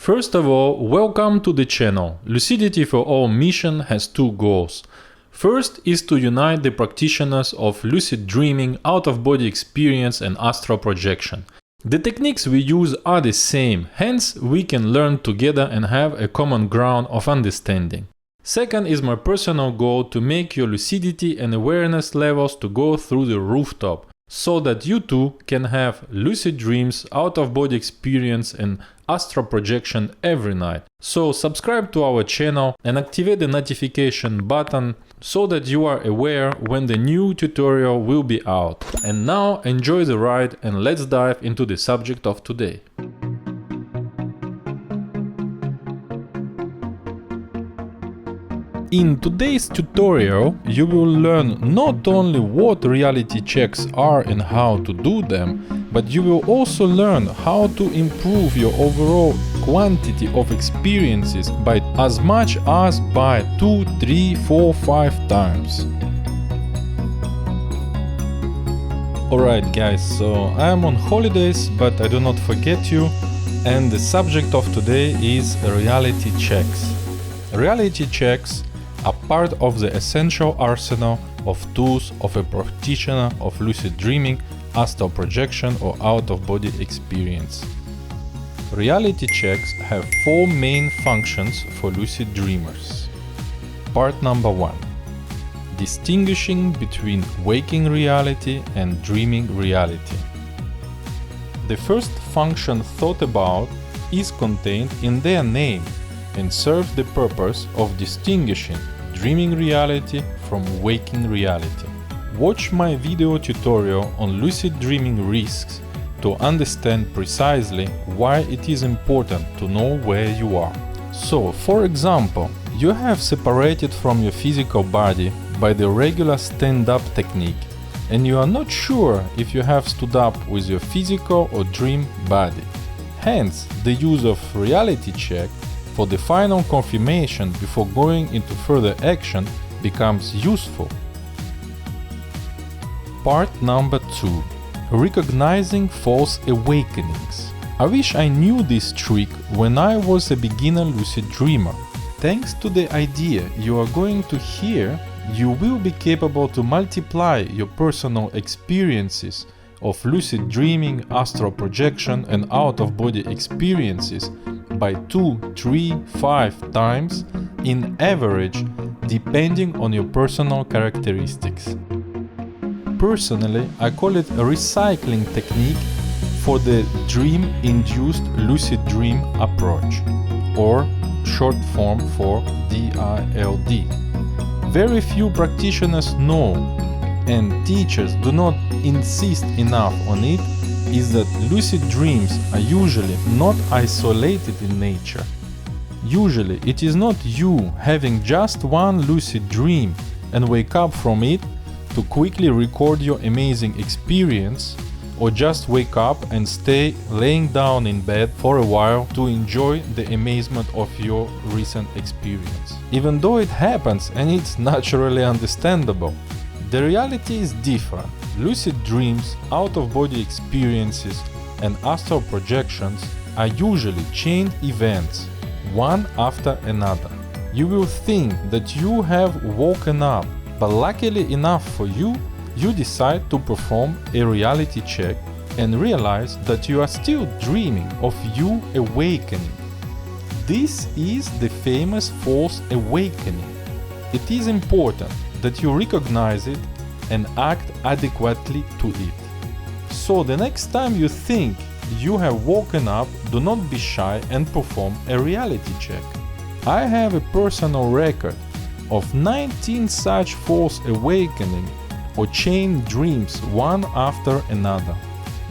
First of all, welcome to the channel. Lucidity for All mission has two goals. First is to unite the practitioners of lucid dreaming, out-of-body experience and astral projection. The techniques we use are the same, hence we can learn together and have a common ground of understanding. Second is my personal goal to make your lucidity and awareness levels to go through the rooftop, so that you too can have lucid dreams, out-of-body experience and astral projection every night. So subscribe to our channel and activate the notification button so that you are aware when the new tutorial will be out. And now enjoy the ride and let's dive into the subject of today. In today's tutorial, you will learn not only what reality checks are and how to do them, but you will also learn how to improve your overall quantity of experiences by as much as by 2, 3, 4, 5 times. Alright guys, so I am on holidays, but I do not forget you, and the subject of today is reality checks. Reality checks are part of the essential arsenal of tools of a practitioner of lucid dreaming, astral projection or out-of-body experience. Reality checks have four main functions for lucid dreamers. Part number 1. Distinguishing between waking reality and dreaming reality. The first function thought about is contained in their name and serves the purpose of distinguishing dreaming reality from waking reality. Watch my video tutorial on lucid dreaming risks to understand precisely why it is important to know where you are. So, for example, you have separated from your physical body by the regular stand-up technique, and you are not sure if you have stood up with your physical or dream body. Hence, the use of reality check for the final confirmation before going into further action becomes useful. Part number 2. Recognizing false awakenings. I wish I knew this trick when I was a beginner lucid dreamer. Thanks to the idea you are going to hear, you will be capable to multiply your personal experiences of lucid dreaming, astral projection and out-of-body experiences by 2, 3, 5 times in average, depending on your personal characteristics. Personally, I call it a recycling technique for the dream-induced lucid dream approach, or short form for DILD. Very few practitioners know, and teachers do not insist enough on it, is that lucid dreams are usually not isolated in nature. Usually it is not you having just one lucid dream and wake up from it to quickly record your amazing experience, or just wake up and stay laying down in bed for a while to enjoy the amazement of your recent experience. Even though it happens and it's naturally understandable, the reality is different. Lucid dreams, out-of-body experiences and astral projections are usually chained events, one after another. You will think that you have woken up, but luckily enough for you, you decide to perform a reality check and realize that you are still dreaming of you awakening. This is the famous false awakening. It is important that you recognize it and act adequately to it. So the next time you think you have woken up, do not be shy and perform a reality check. I have a personal record of 19 such false awakening or chain dreams one after another.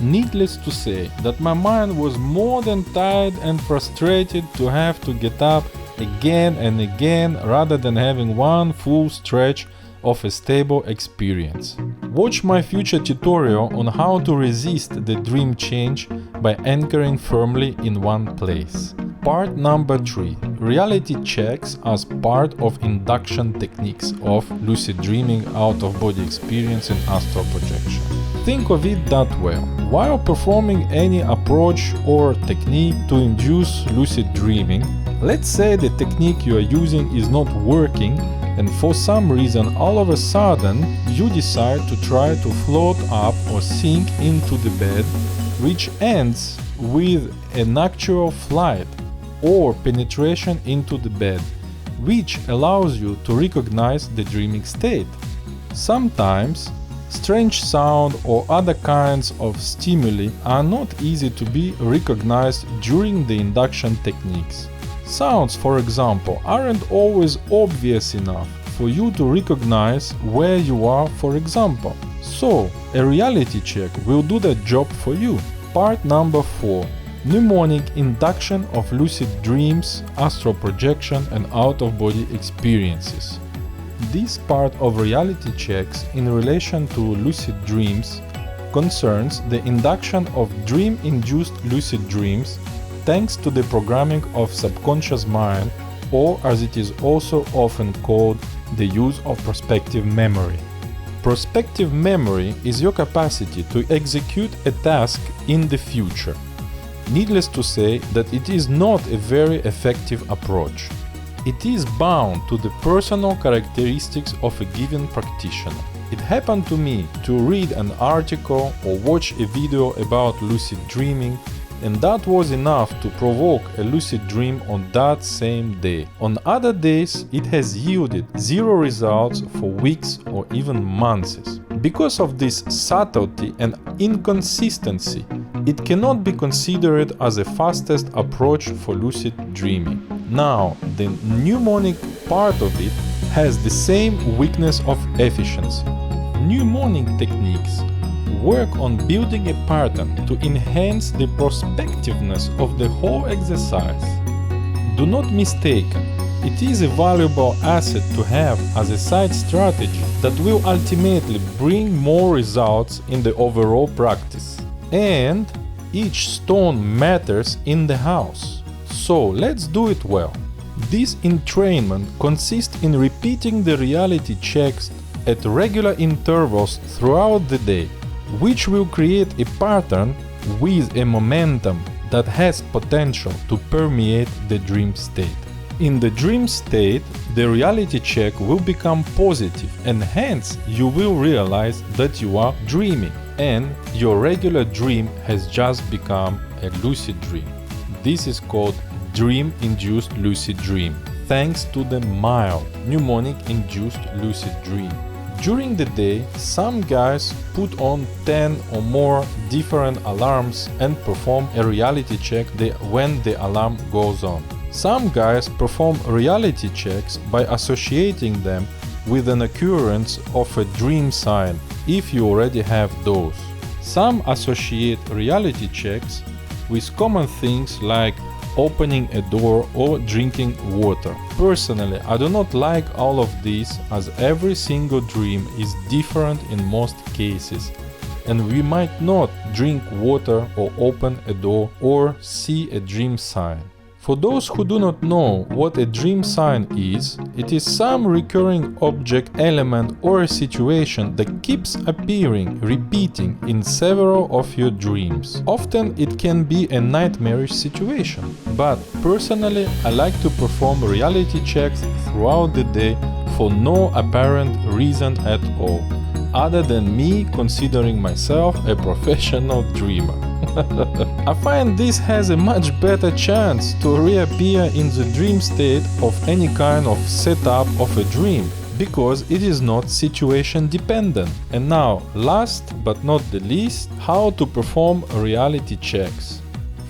Needless to say that my mind was more than tired and frustrated to have to get up again and again rather than having one full stretch of a stable experience. Watch my future tutorial on how to resist the dream change by anchoring firmly in one place. Part number 3. Reality checks as part of induction techniques of lucid dreaming, out-of-body experience and astral projection. Think of it that way. While performing any approach or technique to induce lucid dreaming, let's say the technique you are using is not working and for some reason all of a sudden you decide to try to float up or sink into the bed, which ends with an actual flight or penetration into the bed, which allows you to recognize the dreaming state. Sometimes strange sound or other kinds of stimuli are not easy to be recognized during the induction techniques. Sounds, for example, aren't always obvious enough for you to recognize where you are, for example. So, a reality check will do that job for you. Part number 4. Mnemonic induction of lucid dreams, astral projection and out-of-body experiences. This part of reality checks in relation to lucid dreams concerns the induction of dream-induced lucid dreams thanks to the programming of subconscious mind, or as it is also often called, the use of prospective memory. Prospective memory is your capacity to execute a task in the future. Needless to say that it is not a very effective approach. It is bound to the personal characteristics of a given practitioner. It happened to me to read an article or watch a video about lucid dreaming, and that was enough to provoke a lucid dream on that same day. On other days, it has yielded zero results for weeks or even months. Because of this subtlety and inconsistency, it cannot be considered as the fastest approach for lucid dreaming. Now, the mnemonic part of it has the same weakness of efficiency. Mnemonic techniques work on building a pattern to enhance the prospectiveness of the whole exercise. Do not mistake, it is a valuable asset to have as a side strategy that will ultimately bring more results in the overall practice. And each stone matters in the house. So let's do it well. This entrainment consists in repeating the reality checks at regular intervals throughout the day, which will create a pattern with a momentum that has potential to permeate the dream state. In the dream state, the reality check will become positive and hence you will realize that you are dreaming and your regular dream has just become a lucid dream. This is called dream-induced lucid dream, thanks to the mild mnemonic-induced lucid dream. During the day, some guys put on 10 or more different alarms and perform a reality check when the alarm goes on. Some guys perform reality checks by associating them with an occurrence of a dream sign, if you already have those. Some associate reality checks with common things like opening a door or drinking water. Personally, I do not like all of these, as every single dream is different in most cases, and we might not drink water or open a door or see a dream sign. For those who do not know what a dream sign is, it is some recurring object, element or a situation that keeps appearing, repeating in several of your dreams. Often it can be a nightmarish situation, but personally I like to perform reality checks throughout the day for no apparent reason at all, other than me considering myself a professional dreamer. I find this has a much better chance to reappear in the dream state of any kind of setup of a dream, because it is not situation dependent. And now, last but not the least, how to perform reality checks.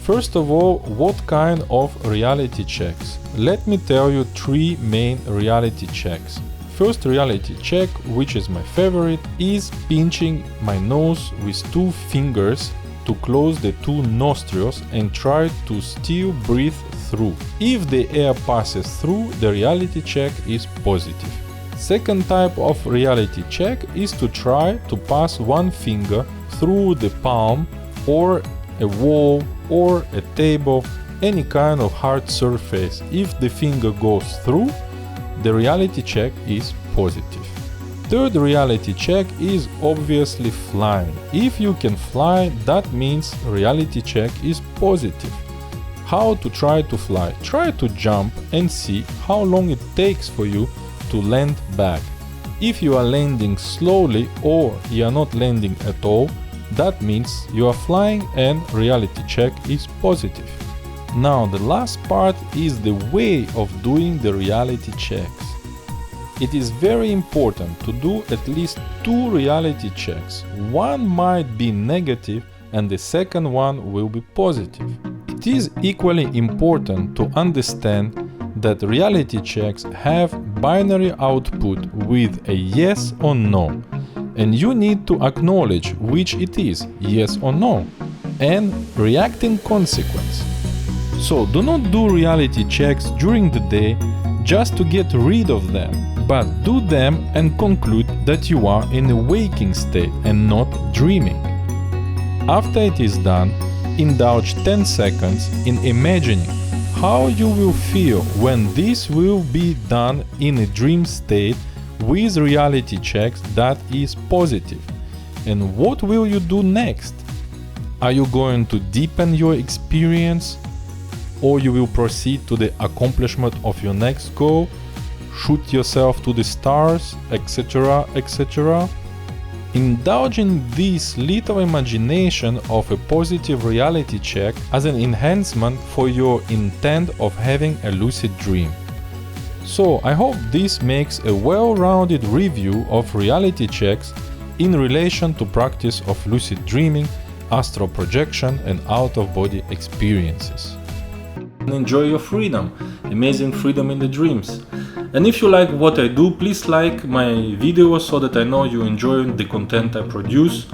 First of all, what kind of reality checks? Let me tell you 3 main reality checks. First reality check, which is my favorite, is pinching my nose with 2 fingers to close the 2 nostrils and try to still breathe through. If the air passes through, the reality check is positive. Second type of reality check is to try to pass 1 finger through the palm or a wall or a table any kind of hard surface, if the finger goes through, the reality check is positive. Third reality check is obviously flying. If you can fly, that means reality check is positive. How to try to fly? Try to jump and see how long it takes for you to land back. If you are landing slowly or you are not landing at all, that means you are flying and reality check is positive. Now the last part is the way of doing the reality checks. It is very important to do at least 2 reality checks. One might be negative and the second one will be positive. It is equally important to understand that reality checks have binary output with a yes or no, and you need to acknowledge which it is, yes or no, and react in consequence. So do not do reality checks during the day just to get rid of them, but do them and conclude that you are in a waking state and not dreaming. After it is done, indulge 10 seconds in imagining how you will feel when this will be done in a dream state with reality checks that is positive. And what will you do next? Are you going to deepen your experience? Or you will proceed to the accomplishment of your next goal, shoot yourself to the stars, etc., etc. Indulge in this little imagination of a positive reality check as an enhancement for your intent of having a lucid dream. So I hope this makes a well-rounded review of reality checks in relation to practice of lucid dreaming, astral projection and out-of-body experiences. Enjoy your freedom, amazing freedom in the dreams. And if you like what I do, please like my videos so that I know you enjoy the content I produce.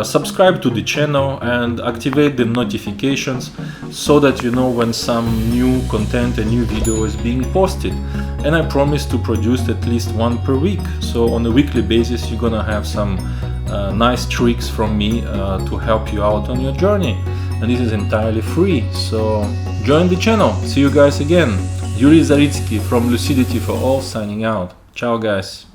Subscribe to the channel and activate the notifications so that you know when some new content and new video is being posted. And I promise to produce at least one per week. So on a weekly basis you're gonna have some nice tricks from me to help you out on your journey. And this is entirely free, so join the channel. See you guys again. Yuri Zaritsky from Lucidity for All signing out. Ciao guys.